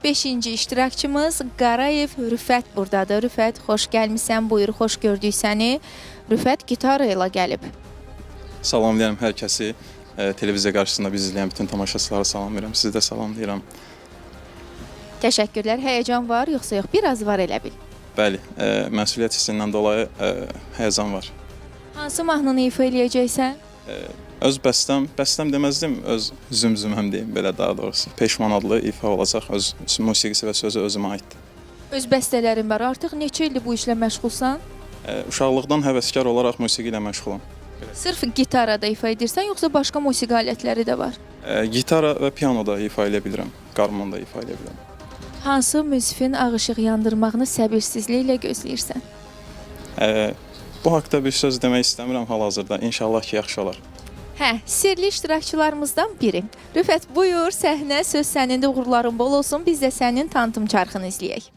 5-ci iştirakçımız Qarayev Rüfət buradadır. Rüfət, xoş gəlmisən, buyur, xoş gördük səni. Rüfət gitarı ilə gəlib. Salamlayıram hər kəsi. Televiziya qarşısında bizi izləyən bütün tamaşaçılara salamlayıram. Sizi də salamlayıram. Təşəkkürlər. Həyəcan var, yoxsa yox? Biraz var elə bil. Bəli, məsuliyyət hissindən dolayı həyəcan var. Hansı mahnını ifa eləyəcəksən? Öz bəstəm deməzdim, öz zümzüməm deyim belə daha doğrusu. Peşman adlı ifa olacaq, öz musiqisi və sözü özümə aiddir. Öz bəstələrin var. Artıq neçə ildir bu işlə məşğulsan? Uşaqlıqdan həvəskar olaraq musiqi ilə məşğulam. Sırf gitarada ifa edirsən, yoxsa başqa musiqi alətləri də var? Gitara və pianoda ifa edə bilirəm, qarmonda ifa edə bilirəm. Hansı müzifin ağ işıq yandırmağını səbirsizliklə gözləyirsən? Bu haqda bir söz demək istəmirəm hal-hazırda. İnşallah ki, yaxşı olar. Sirli iştirakçılarımızdan biri. Rüfət, buyur, səhnə, söz sənin, uğurların bol olsun. Biz də sənin tanıtım çarxını izləyək.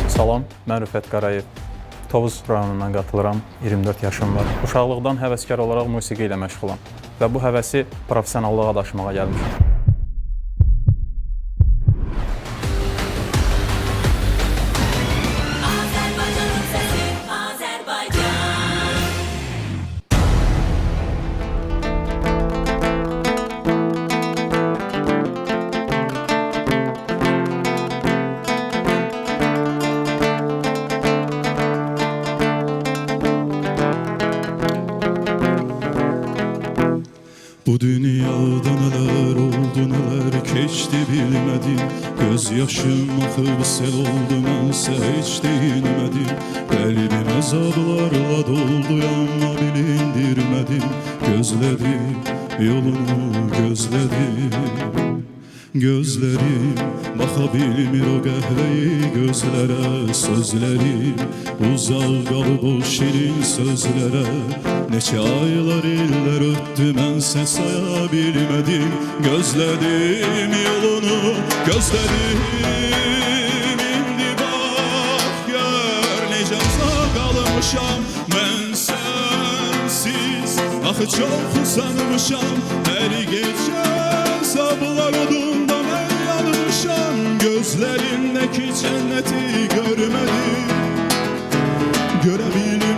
Salam, mən Rüfət Qarayev. Tovuz rayonundan qatılıram, 24 yaşım var. Uşaqlıqdan həvəskar olaraq musiqi ilə məşğulam və bu həvəsi professionallığa daşımağa gəlmişəm. Bu dünyada neler oldu neler keçti bilmedim. Göz yaşım akıp sel oldu mənsə heç değinmedim. Qəlbim əzablarla doldu amma bilindirmedim. Gözledim yolunu gözledim. Gözlerim baxa bilmir o qəhvəyi gözlərə. Sözlərim uzaq qalıb o şirin sözlərə. Neçə aylar illər ötdü mənsə saya bilmədim. Gözlədim yolunu gözlədim. İndi bax gör necə uzaq qalmışam. Mən sənsiz axı çox usanmışam. Hər gecə sablar odumda mən yanmışam. Gözlərindəki cənnəti görmədim, görə bilmədim.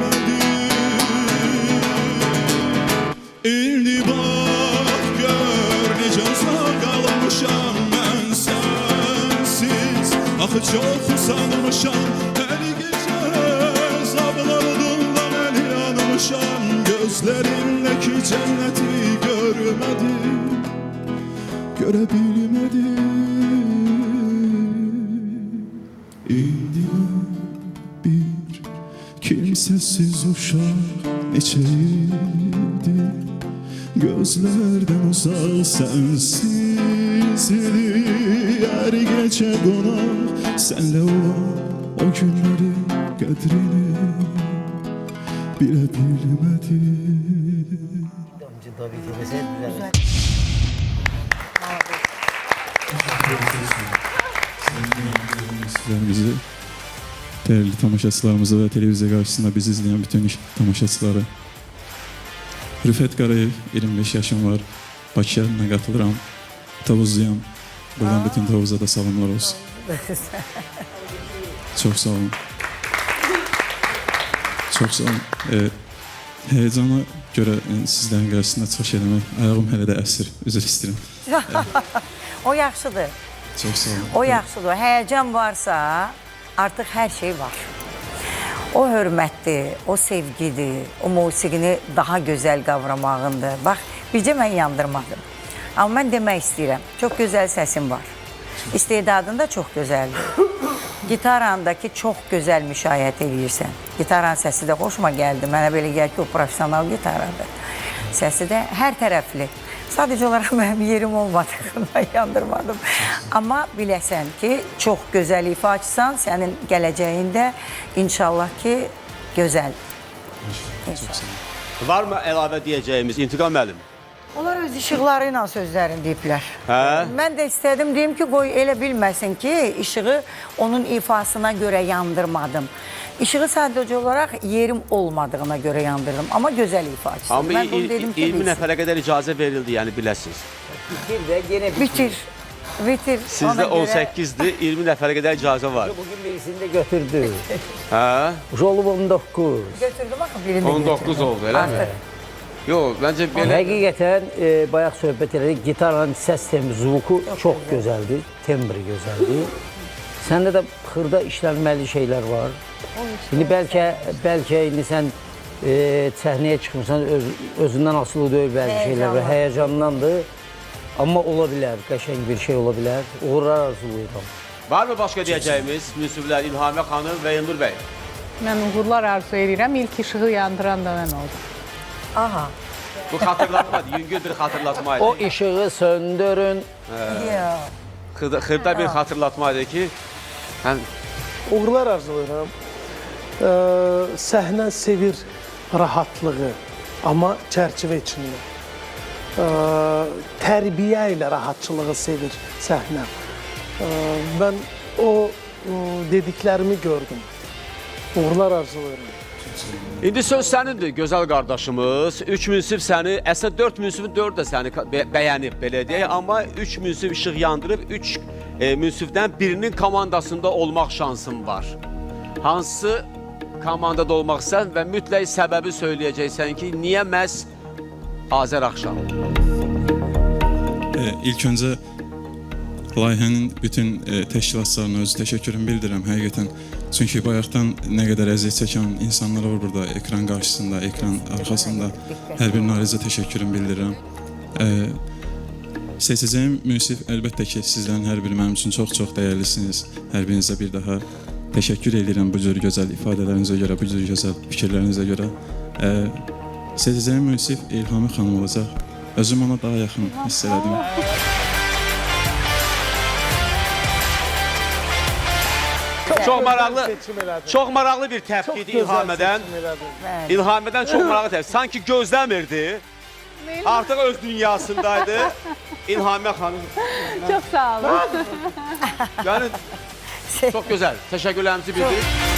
İndi bax gör necə uzaq qalmışam. Mən sənsiz axı çox usanmışam. Hər gecə sablar odumda mən yanmışam. Gözlərindəki cənnəti görmədim, görə bilmədim. İndi bir kimsəsiz uşaq neçə ildir. Gözlərdən uzaq sənsizdir. Hər gecə qonaq sənlə olan o günlərin qədrini bilə bilmədim. Sizlərimizi, değerli tamaşaçılarımızı ve televizyon karşısında bizi izleyen bütün tamaşaçıları. Rüfət Qarayev, 25 yaşım var. Bakı şəhərindən qatılıram. Tovuzluyam. Buradan bütün Tovuza da salamlar olsun. Çok sağ olun. Çok sağ olun. Həyəcana görə sizlərin qarşısında çıxış eləmək, ayağım hələ də əsir, üzr istəyirəm. O yaxşıdır. Çok sağ olun. O yaxşıdır. Həyəcan varsa artıq hər şey var. O hörmətdir, o sevgidir, o musiqini daha gözəl qavramağındır. Bax, bircə mən yandırmadım. Amma mən demək istəyirəm, çox gözəl səsin var. İstedadın da çox gözəldir. Gitarandakı çox gözəl müşayiət edirsən. Gitaran səsi də xoşuma gəldi. Mənə belə gəlir ki, o profesional gitaradır. Səsi də hər tərəfli. Sadəcə olaraq mənim yerim olmadığından yandırmadım. Amma biləsən ki, çox gözəl ifaçısan, sənin gələcəyində inşallah ki, gözəl. Var mı əlavə deyəcəyimiz İntiqam müəllim? Onlar öz işıqları ilə sözlərini deyiblər. Hə? Mən də istədim, deyim ki, qoy elə bilməsin ki, işığı onun ifasına görə yandırmadım. İşığı sadece olarak yerim olmadığına göre yandırdım ama güzel ifaçısı. Amma Ben bunu dedim ki 20 bilsin. nəfərə qədər icazə verildi, yəni biləsiniz. Bitir də yenə Bitir. Bitir. Sizdə Ona göre- 18-dir, 20 nəfərə qədər icazə var. Bugün birisini də götürdü. Hə? Olub 19. Götürdüm bakın birini 19 götürdüm. oldu, eləmi? Artık. Yox, məncə belə Həqiqətən bayaq söhbət elədik, gitarın səs tembri, zvuku çox gözəldir, tembri gözəldir. Səndə də xırda işlənməli şeylər var. İndi bəlkə indi sən səhnəyə çıxmısan, özündən asılı deyil bəzi şeylər və həyəcandandır. Amma ola bilər, qəşəng bir şey ola bilər. Uğurlar arzulayıram. varmı başqa deyəcəyimiz münsiflər İlhamə xanım və Elnur bəy? Mən uğurlar arzu edirəm. İlk işığı yandıran da mən oldum. Aha. Bu xatırlatmadır, yüngül bir xatırlatmaydı. O işığı söndürün. Ya. Xırda bir xatırlatmaydı ki, həm Uğurlar arzulayıram. Səhnə sevir rahatlığı, amma çərçivə içində. Tərbiyə ilə rahatçılığı sevir səhnə. Mən o dediklərimi gördüm. Uğurlar arzulayıram. İndi söz sənindir, gözəl qardaşımız. 3 münsif səni, əslində 4 münsifin 4 də səni bəyənib, belə deyək. Amma 3 münsif işıq yandırıb, 3 münsifdən birinin komandasında olmaq şansın var. Hansı komandada olmaq istəyirsən və mütləq səbəbi söyləyəcəksən ki, niyə məhz Azər Axşam? İlk öncə layihənin bütün təşkilatçılarına öz təşəkkürümü bildirirəm həqiqətən. Çünki bayaqdan nə qədər əziyyət çəkən insanlar var burada, ekran qarşısında, ekran arxasında. Hər birinə ayrıca təşəkkürümü bildirirəm. Seçəcəyim münsif əlbəttə ki, sizlərin hər biri mənim üçün çox-çox dəyərlisiniz. Hər birinizə bir daha təşəkkür edirəm bu cür gözəl ifadələrinizə görə, bu cür gözəl fikirlərinizə görə. Seçəcəyim münsif İlhamə xanım olacaq. Özüm ona daha yaxın hiss elədim. Çox maraqlı bir təfqid İlhamədən. İlhamədən çox maraqlı təfqid. Sanki gözləmirdi. Artıq öz dünyasındaydı. İlhamə xanım. Çox sağ olun. Yəni çox gözəl. Təşəkkürlərimizi bildirik.